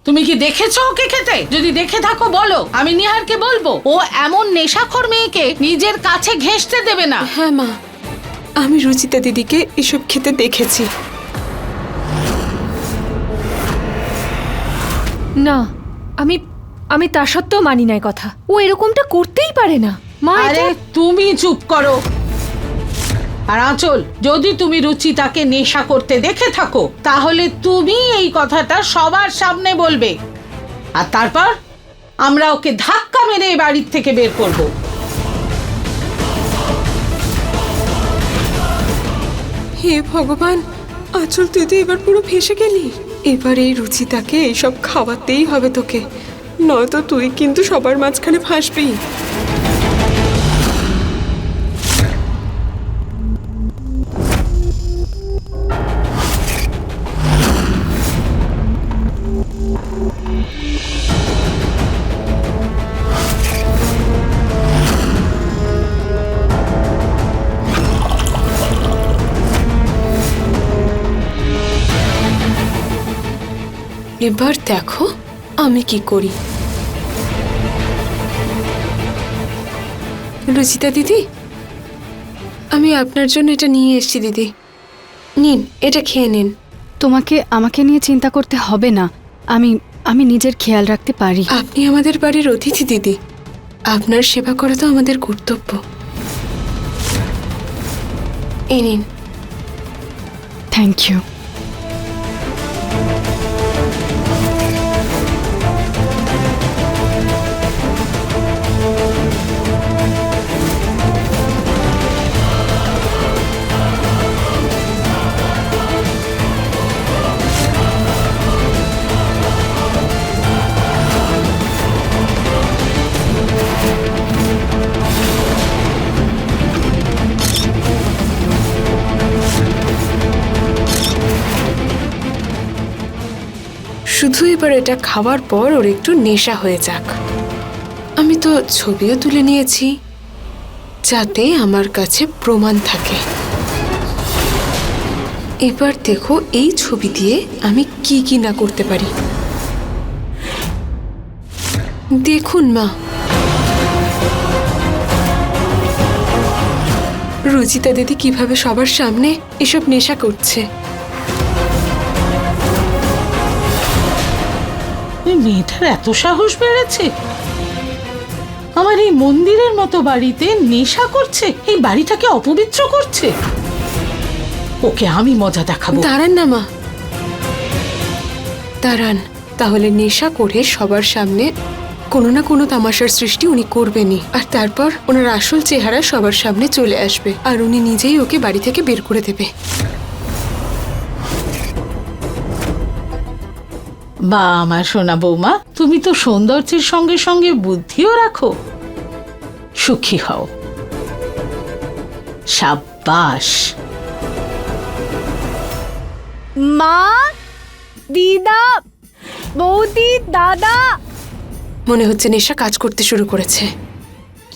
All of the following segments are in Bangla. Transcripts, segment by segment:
তুমি কি দেখেছো ওকে খেতে? যদি দেখে থাকো বলো, আমি নিহারকে বলবো। ও এমন নেশাখোর মেয়েকে নিজের কাছে ঘেঁষতে দেবে না। হ্যাঁ মা, আমি রুচিতা দিদিকে এসব খেতে দেখেছি। না, আমি আমি তা সত্ত্বেও মানি না কথা। ও এরকমটা করতেই পারে না মা। আরে তুমি চুপ করো। আর আঁচল, যদি তুমি রুচিতাকে নেশা করতে দেখে থাকো তাহলে তুমি এই কথাটা সবার সামনে বলবে, আর তারপর আমরা ওকে ধাক্কা মেরে এই বাড়ির থেকে বের করব। হে ভগবান, আঁচল তুই তো এবার পুরো ফেসে গেলি। এবার এই রুচিতাকে এইসব খাওয়াতেই হবে তোকে, নয়তো তুই কিন্তু সবার মাঝখানে ফাঁসবি। এবার দেখো আমি কি করি। রুচিতা দিদি, আমি আপনার জন্য এটা নিয়ে এসেছি দিদি। নিন, এটা খেয়ে নিন। তোমাকে আমাকে নিয়ে চিন্তা করতে হবে না, আমি আমি নিজের খেয়াল রাখতে পারি। আপনি আমাদের বাড়ির অতিথি দিদি, আপনার সেবা করা তো আমাদের কর্তব্য। এই নিন। Thank you. শুধু এবার এটা খাওয়ার পর ওর একটু নেশা হয়ে যাক। আমি তো ছবিও তুলে নিয়েছি, যাতে আমার কাছে প্রমাণ থাকে। এবার দেখো এই ছবি দিয়ে আমি কি কি না করতে পারি। দেখুন মা, রুচিতা দিদি কিভাবে সবার সামনে এসব নেশা করছে। এই মেয়েটার এত সাহস বেড়েছে, আমার এই মন্দিরের মতো বাড়িতে নেশা করছে, এই বাড়িটাকে অপবিত্র করছে। ওকে আমি মজা দেখাবো। দাঁড়ান না মা, দাঁড়ান। তাহলে নেশা করে সবার সামনে কোনো না কোনো তামাশার সৃষ্টি উনি করবেনই, আর তারপর ওনার আসল চেহারা সবার সামনে চলে আসবে, আর উনি নিজেই ওকে বাড়ি থেকে বের করে দেবে। বা আমার সোনা বৌমা, তুমি তো সৌন্দর্যের সঙ্গে সঙ্গে বুদ্ধিও রাখো। সুখী হও। সাব্বাস। মা, দিদা, বৌদি, দাদা। মনে হচ্ছে নেশা কাজ করতে শুরু করেছে।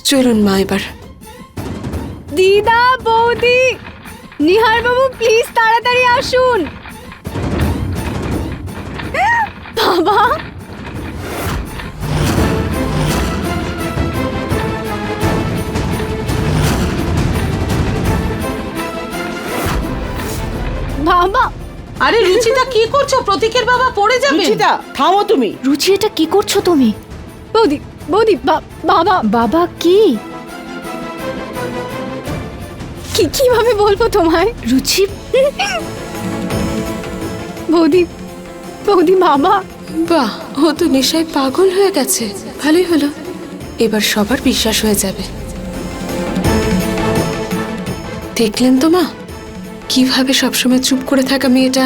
চলুন মা এবার। দিদা, বৌদি, নিহার বাবু প্লিজ তাড়াতাড়ি আসুন। বাবা, বাবা। আরে রুচিতা কি করছো? প্রতীকের বাবা পড়ে যাবে। রুচিতা থামো তুমি। রুচি, এটা কি করছো তুমি? বৌদি, বৌদি, বাবা। বাবা কি কিভাবে বলবো তোমায়? রুচি, বৌদি, বৌদি, বাবা। বাহ, ও তো নেশায় পাগল হয়ে গেছে। ভালোই হলো, এবার সবার বিশ্বাস হয়ে যাবে। দেখলেন তো মা, কিভাবে সবসময় চুপ করে থাকা মেয়েটা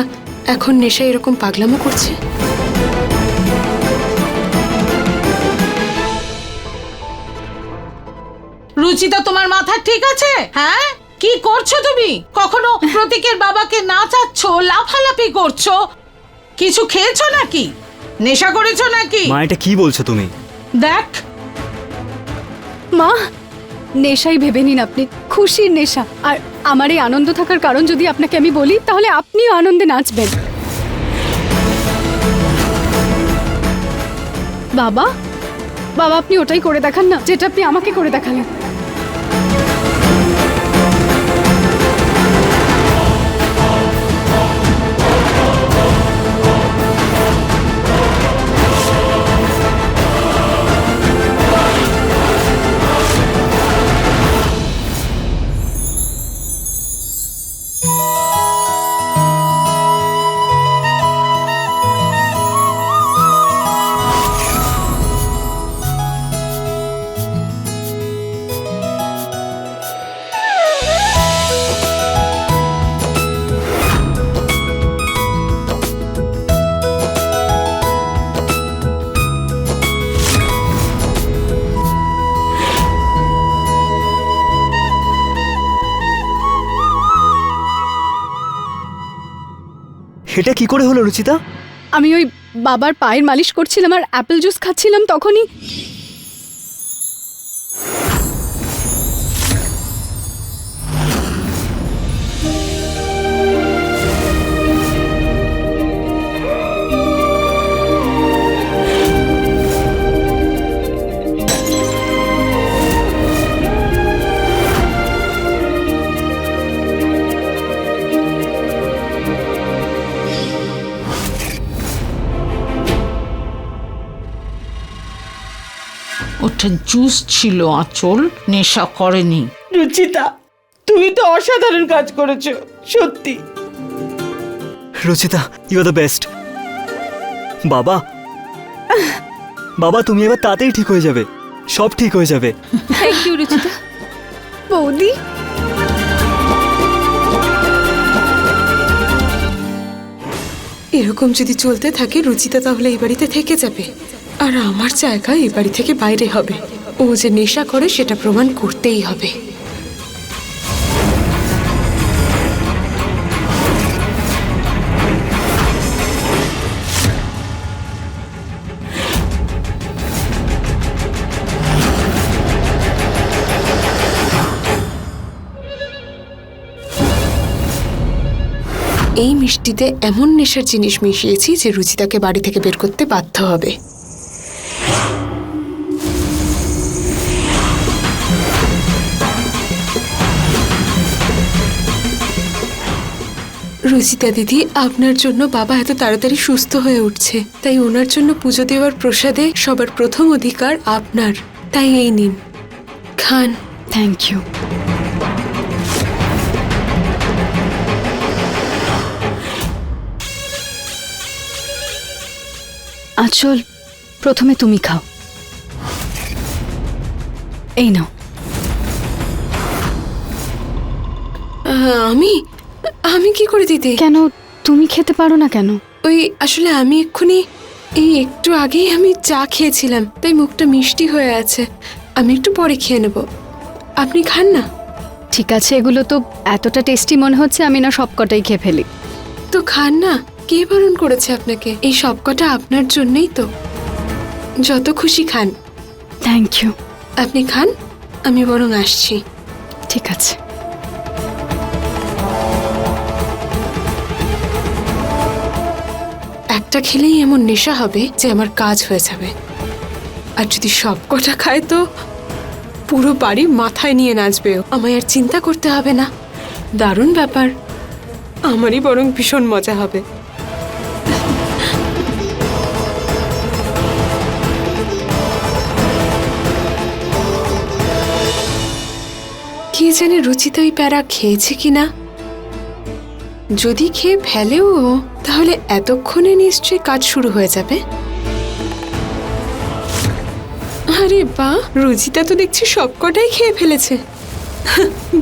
এখন নেশায় এরকম পাগলামো করছে। রুচিতা, তোমার মাথা ঠিক আছে? হ্যাঁ, কি করছো তুমি? কখনো প্রতীকের বাবাকে নাচাচ্ছ, লাফালাফি করছো? কিছু খেয়েছো নাকি? নেশা করেছো নাকি? মা, এটা কি বলছো তুমি? দেখ মা, নেশাই ভেবে নিন আপনি, খুশির নেশা। আর আমার এই আনন্দ থাকার কারণ যদি আপনাকে আমি বলি, তাহলে আপনিও আনন্দে নাচবেন। বাবা বাবা আপনি ওটাই করে দেখান না যেটা আপনি আমাকে করে দেখালেন। এটা কি করে হলো রুচিতা? আমি ওই বাবার পায়ের মালিশ করছিলাম আর অ্যাপেল জুস খাচ্ছিলাম তখনই ওটা জুস ছিল আঁচল, নেশা করেনি। রুচিতা, তুমি তো অসাধারণ কাজ করেছো, সত্যি। Ruchita, you are the best. বাবা, বাবা তুমি এবার তাতেই ঠিক হয়ে যাবে, সব ঠিক হয়ে যাবে। Thank you Ruchita. বৌদি এরকম যদি চলতে থাকে রুচিতা তাহলে এই বাড়িতে থেকে যাবে, আর আমার জায়গা এই বাড়ি থেকে বাইরে হবে। ও যে নেশা করে সেটা প্রমাণ করতেই হবে। এই মিষ্টিতে এমন নেশার জিনিস মিশিয়েছি যে রুচিতাকে বাড়ি থেকে বের করতে বাধ্য হবে। রুচিতা দিদি, আপনার জন্য বাবা এত তাড়াতাড়ি সুস্থ হয়ে উঠছে, তাই ওনার জন্য পুজো দেওয়ার প্রসাদে সবার প্রথম অধিকার আপনার। তাই এই নিন, খান। Thank you. আঁচল, প্রথমে তুমি খাও। এই নাও। আমি আমি কি করে দিতে? কেন তুমি খেতে পারো না কেন? ওই আসলে আমি এক্ষুনি এই একটু আগেই আমি চা খেয়েছিলাম, তাই মুখটা মিষ্টি হয়ে আছে। আমি একটু পরে খেয়ে নেব, আপনি খান না। ঠিক আছে, এগুলো তো এতটা টেস্টি মনে হচ্ছে আমি না সবকটাই খেয়ে ফেলি। তো খান না, কে বারণ করেছে আপনাকে? এই সবকটা আপনার জন্যই তো, যত খুশি খান। Thank you. আপনি খান, আমি বরং আসছি। ঠিক আছে। একটা খেলেই এমন নেশা হবে যে আমার কাজ হয়ে যাবে, আর যদি সব কটা খায় তো পুরো বাড়ি মাথায় নিয়ে নাচবে। আমায় আর চিন্তা করতে হবে না। দারুণ ব্যাপার, আমারই বরং ভীষণ মজা হবে। কি জানে রুচিতা ওই প্যারা খেয়েছে কিনা। যদি খেয়ে ফেলেও তাহলে এতক্ষণে নিশ্চয়ই কাজ শুরু হয়ে যাবে। আরে বাহ, রুচিতা তো দেখছি সবকটাই খেয়ে ফেলেছে।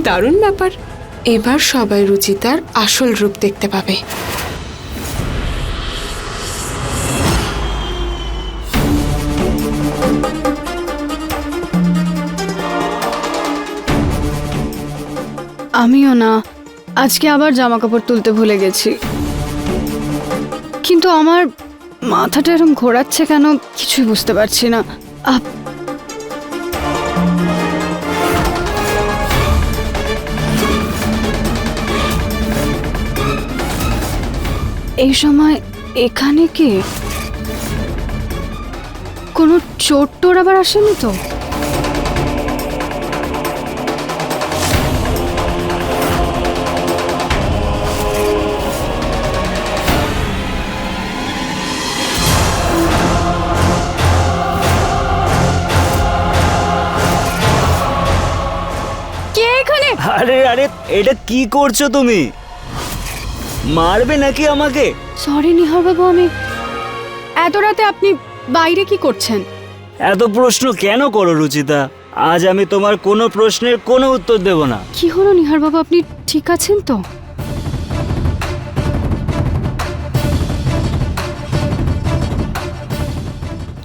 দারুণ ব্যাপার, এবার সবাই রুচিতার আসল রূপ দেখতে পাবে। আমিও না, আজকে আবার জামা কাপড় তুলতে ভুলে গেছি। কিন্তু আমার মাথাটা এরকম ঘোরাচ্ছে কেন কিছুই বুঝতে পারছি না। এই সময় এখানে কে? কোনো চোট টোর আবার আসেনি তো? কে এখানে? আরে আরে, এটা কি করছো তুমি? মারবে নাকি আমাকে? সরি নিহার বাবু, আমি এত রাতে আপনি বাইরে কি করছেন? এত প্রশ্ন কেন করো রুচিতা? আজ আমি তোমার কোনো প্রশ্নের কোনো উত্তর দেব না। কি হলো নিহার বাবু, আপনি ঠিক আছেন তো?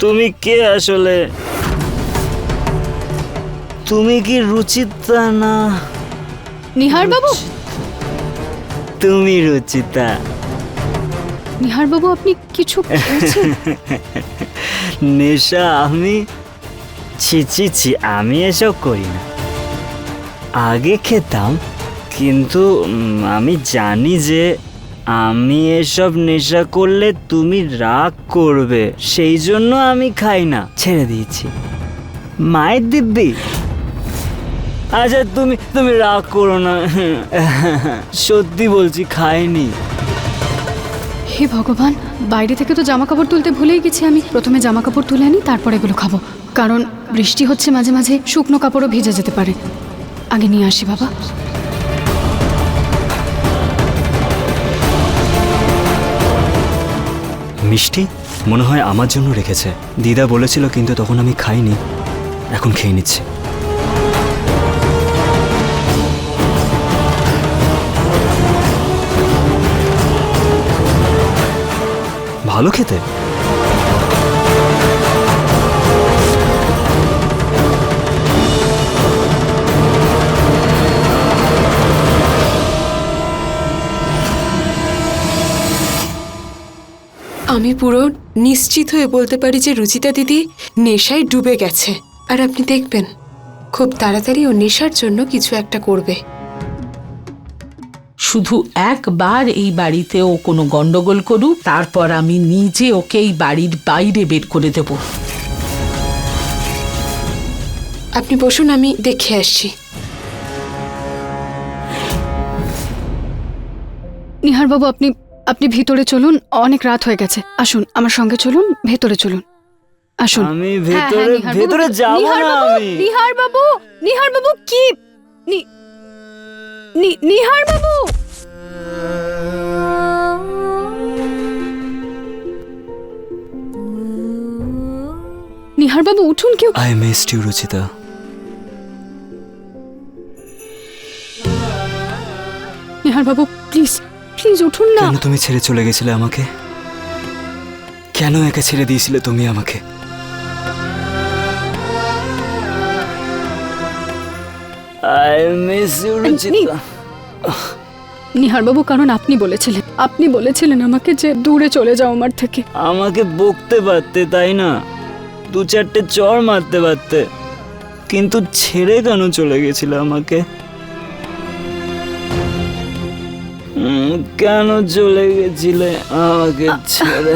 তুমি কে আসলে? তুমি কি রুচিতা না? নিহার বাবু, তুমি রুচিতা। নিহার বাবু আপনি কিছু খেয়েছেন? নেশা আমি? ছি ছি ছি, আমি এসব করি না। আগে খেতাম, কিন্তু আমি জানি যে আমি এসব নেশা করলে তুমি রাগ করবে, সেই জন্য আমি খাই না, ছেড়ে দিয়েছি। মায়ের দিব্যি। আচ্ছা তুমি তুমি রাগ করো না, সত্যি বলছি খাইনি। হে ভগবান, বাইরে থেকে তো জামা কাপড় তুলতে ভুলেই গেছি আমি। প্রথমে জামা কাপড় তুলে আনি, তারপর এগুলো খাবো, কারণ বৃষ্টি হচ্ছে, মাঝে মাঝে শুকনো কাপড়ও ভিজে যেতে পারে। আগে নিয়ে আসি বাবা। মিষ্টি মনে হয় আমার জন্য রেখেছে। দিদা বলেছিল, কিন্তু তখন আমি খাইনি, এখন খেয়ে নিচ্ছি। ভালো খেতে। আমি পুরো নিশ্চিত হয়ে বলতে পারি যে রুচিতা দিদি নেশায় ডুবে গেছে। আর আপনি দেখবেন খুব তাড়াতাড়ি ও নেশার জন্য কিছু একটা করবে। শুধু একবার এই বাড়িতে ও কোনো গন্ডগোল করুক, তারপর আমি নিজে ওকে এই বাড়ির বাইরে বের করে দেব। আপনি বসুন, আমি দেখে আসছি। নিহার বাবু আপনি আপনি ভিতরে চলুন, অনেক রাত হয়ে গেছে। আসুন আমার সঙ্গে চলুন, ভেতরে চলুন, আসুন। আমি হ্যাঁ, ভেতরে নিহার বাবু, ভেতরে যাব নিহার না। বাবু, আমি নিহার বাবু, নিহার বাবু কি নিহার বাবু, নিহার বাবু উঠুন। কেউ I missed you Ruchita. Nihar বাবু প্লিজ প্লিজ উঠুন না। কেন তুমি ছেড়ে চলে গেছিলে আমাকে? কেন একা ছেড়ে দিয়েছিলে তুমি আমাকে? I miss you Ruchita. Nihar বাবু, কারণ আপনি বলেছিলেন আমাকে যে দূরে চলে যাও আমার থেকে। আমাকে বকতে পারতে, তাই না? দু চারটে চড় মারতে পারতে, কিন্তু ছেড়ে কেন চলে গেছিলে আমাকে? কেন চলে গেছিলে আমাকে ছেড়ে?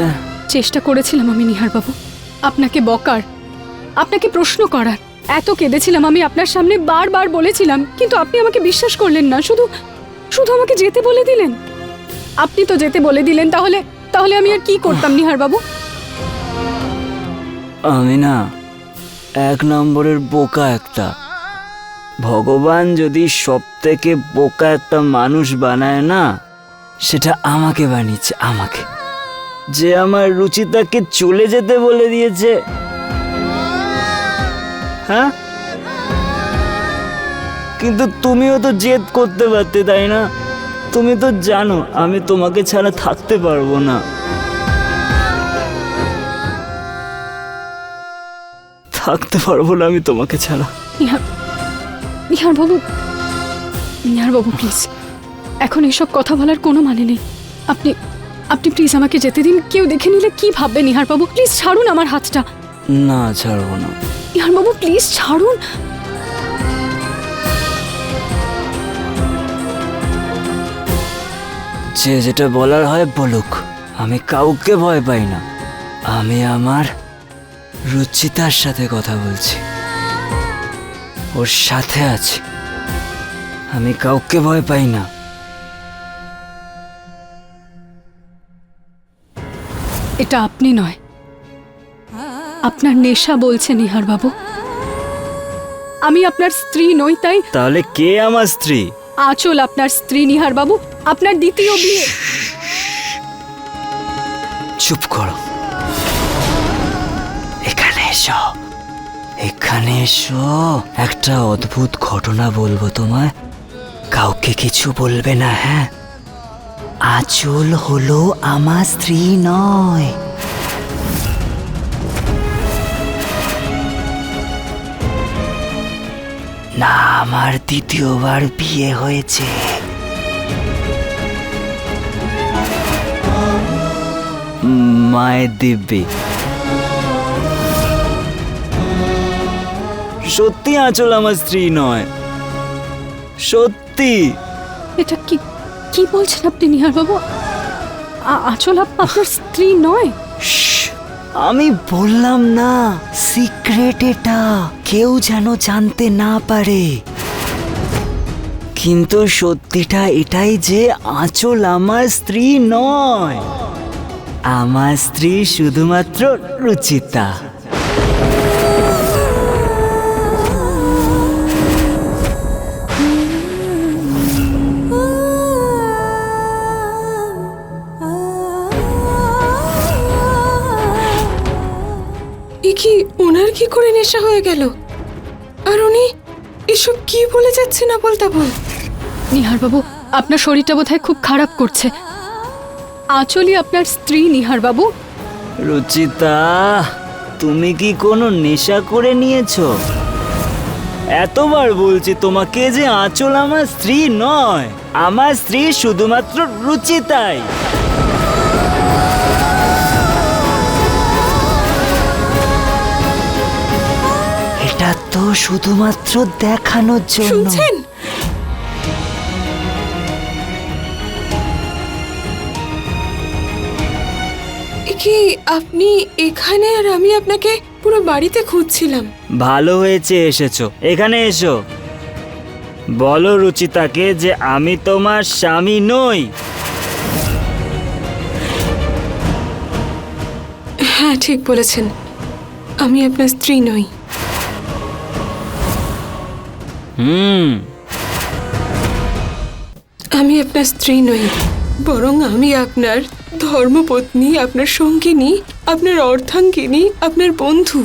চেষ্টা করেছিলাম আমি নিহার বাবু আপনাকে বকার, আপনাকে প্রশ্ন করার। এত কেঁদেছিলাম আমি আপনার সামনে, বারবার বলেছিলাম, কিন্তু আপনি আমাকে বিশ্বাস করলেন না। শুধু শুধু আমাকে যেতে বলে দিলেন। আপনি তো যেতে বলে দিলেন, তাহলে আমি আর কি করতাম নিহার বাবু? আমি না এক নম্বরের বোকা একটা। ভগবান যদি সব থেকে বোকা একটা মানুষ বানায় না, সেটা আমাকে বানিয়েছে, আমাকে, যে আমার রুচিতাকে চলে যেতে বলে দিয়েছে। হ্যাঁ, কিন্তু তুমিও তো জেদ করতে পারতে, তাই না? তুমি তো জানো আমি তোমাকে ছাড়া থাকতে পারবো না। থাকতে পারবো না আমি তোমাকে ছাড়া। নিহার বাবু প্লিজ, এখন এসব কথা বলার কোনো মানে নেই। আপনি প্লিজ আমাকে যেতে দিন। কেউ দেখে নিলে কি ভাববে নিহার বাবু? প্লিজ ছাড়ুন আমার হাতটা। না, ছাড়বো না। নিহার বাবু প্লিজ ছাড়ুন। যে যেটা বলার হয় বলুক, আমি কাউকে ভয় পাই না। আমি আমার রুচিতার সাথে কথা বলছি, ওর সাথে আছি। আমি কাউকে ভয় পাই না। এটা আপনি নয়, আপনার নেশা বলছে নিহার বাবু। আমি আপনার স্ত্রী নই, তাই তাহলে কে আমার স্ত্রী? আঁচল আপনার স্ত্রী নিহার বাবু, আপনার দ্বিতীয় বিয়ে। চুপ করো, এখানে এসো, এখানে এসো। একটা অদ্ভুত ঘটনা বলবো তোমায়, কাউকে কিছু বলবে না, হ্যাঁ? আঁচল হলো আমার স্ত্রী নয়। না, আমার দ্বিতীয়বার বিয়ে হয়েছে। মায়ের দিব্যি। সত্যি আঁচল আমার স্ত্রী নয়, সত্যি। এটা কি কি বলছেন আপনি নিহার বাবু? আঁচল আপনার স্ত্রী নয়? আমি বললাম না, সিক্রেট, এটা কেউ যেন জানতে না পারে। কিন্তু সত্যিটা এটাই যে আঁচল আমার স্ত্রী নয়, আমার স্ত্রী শুধুমাত্র রুচিতা। কি ওনার কি করে নেশা হয়ে গেল? আর উনি এসব কি বলে যাচ্ছে না বলতে বল। নিহার বাবু, আপনার শরীরটা বোধহয় খুব খারাপ করছে। আঁচলই আপনার স্ত্রী নিহার বাবু। রুচিতা, তুমি কি কোনো নেশা করে নিয়েছো? এতবার বলছি তোমাকে যে আঁচল আমার স্ত্রী নয়, আমার স্ত্রী শুধুমাত্র রুচিতাই। এটা তো শুধুমাত্র দেখানোর জন্য। শুনছেন? কি আপনি এখানে, আর আমি আপনাকে পুরো বাড়িতে খুঁজছিলাম। ভালো হয়েছে এসেছো, এখানে এসো। বলো রুচিতাকে যে আমি তোমার স্বামী নই। হ্যাঁ, ঠিক বলেছেন, আমি আপনার স্ত্রী নই। আমি আপনার স্ত্রী নই, বরং আমি আপনার ধর্মপত্নী, আপনার সঙ্গিনী, আপনার অর্ধাঙ্গিনী, আপনার বন্ধু।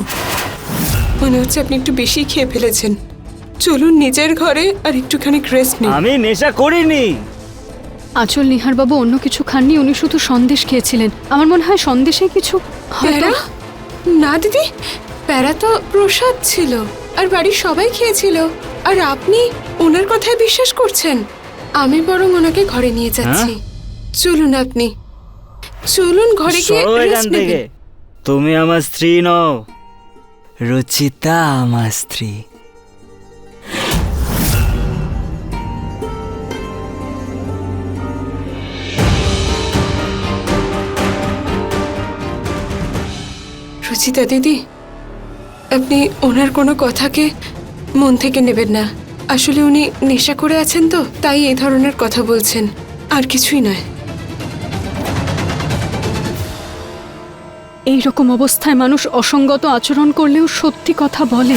মনে হচ্ছে আপনি একটু বেশি খেয়ে ফেলেছেন। চলুন নিজের ঘরে আর একটুখানি রেস্ট নিন। আমি নেশা করিনি। আঁচল নিহার বাবু অন্য কিছু খাননি, উনি শুধু সন্দেশ খেয়েছিলেন। আমার মনে হয় সন্দেশে কিছু প্যারা? না দিদি, প্যারা তো প্রসাদ ছিল, আর বাড়ির সবাই খেয়েছিল, আর আপনি ওনার কথায় বিশ্বাস করছেন। আমি বরং ওনাকে ঘরে নিয়ে যাচ্ছি। চলুন, আপনি চলুন ঘরে গিয়ে সরো এখান রেস্ট থেকে। নেবেন। তুমি আমার স্ত্রী নও, রুচিতা আমার স্ত্রী। রুচিতা দিদি, আপনি ওনার কোনো কথাকে মন থেকে নেবেন না। আসলে উনি নেশা করে আছেন তো, তাই এই ধরনের কথা বলছেন, আর কিছুই নয়। এই রকম অবস্থায় মানুষ অসঙ্গত আচরণ করলেও সত্যি কথা বলে।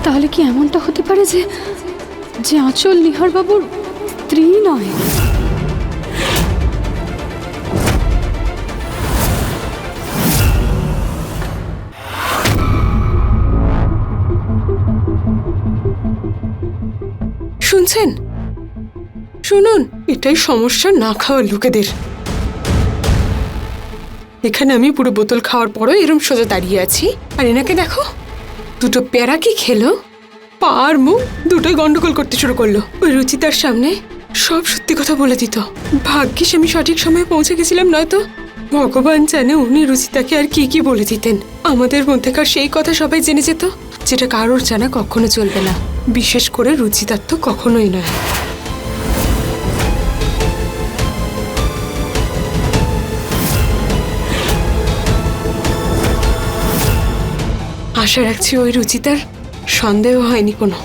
তাহলে কি এমনটা হতে পারে যে যে আঁচল নিহার বাবুর স্ত্রী নয়? শুনছেন? শুনুন, এটাই সমস্যা না খাওয়ার লোকেদের। এখানে আমি পুরো বোতল খাওয়ার পরও এরম সোজা দাঁড়িয়ে আছি, আর এনাকে দেখো, দুটো প্যারা কি খেলো, পা আর মুখ দুটোই গন্ডগোল করতে শুরু করলো। ওই রুচিতার সামনে সব সত্যি কথা বলে দিত। ভাগ্যিস আমি সঠিক সময়ে পৌঁছে গেছিলাম, নয়তো ভগবান জানে উনি রুচিতাকে আর কি কি বলে দিতেন। আমাদের মধ্যেকার সেই কথা সবাই জেনে যেত, যেটা কারোর জানা কখনো চলবে না, বিশেষ করে রুচিতার তো কখনোই নয়। আশা রাখছি ওই রুচিতার সন্দেহ হয়নি কোনো।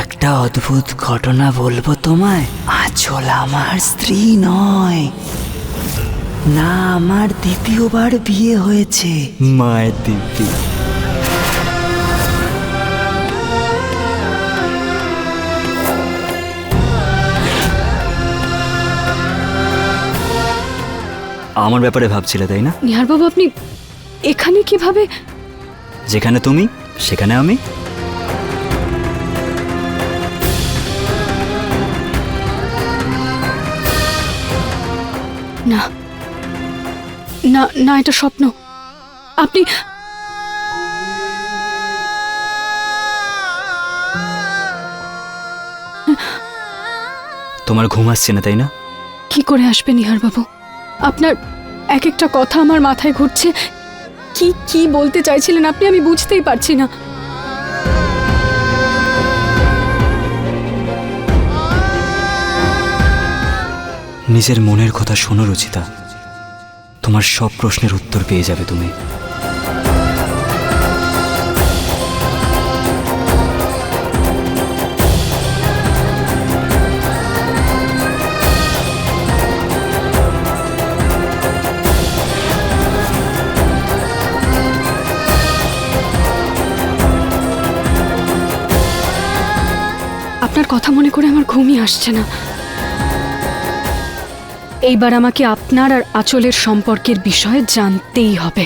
একটা অদ্ভুত ঘটনা বলবো তোমায়। আঁচল আমার স্ত্রী নয়, না আমার দ্বিতীয়বার বিয়ে হয়েছে, মায়ের দিব্যি। আমার ব্যাপারে ভাবছিলে তাই না? নিহার বাবু, আপনি এখানে কিভাবে? যেখানে তুমি সেখানে আমি। না না না, এটা স্বপ্ন। আপনি তোমার ঘুম আসছে না তাই না? কি করে আসবে নিহার বাবু? আপনার এক একটা কথা আমার মাথায় ঘুরছে। কি কি বলতে চাইছিলেন আপনি, আমি বুঝতেই পারছি না। নিজের মনের কথা শোনো রুচিতা, তোমার সব প্রশ্নের উত্তর পেয়ে যাবে তুমি। আপনার কথা মনে করে আমার ঘুমই আসছে না। এইবার আমাকে আপনার আর আঁচলের সম্পর্কের বিষয়ে জানতেই হবে।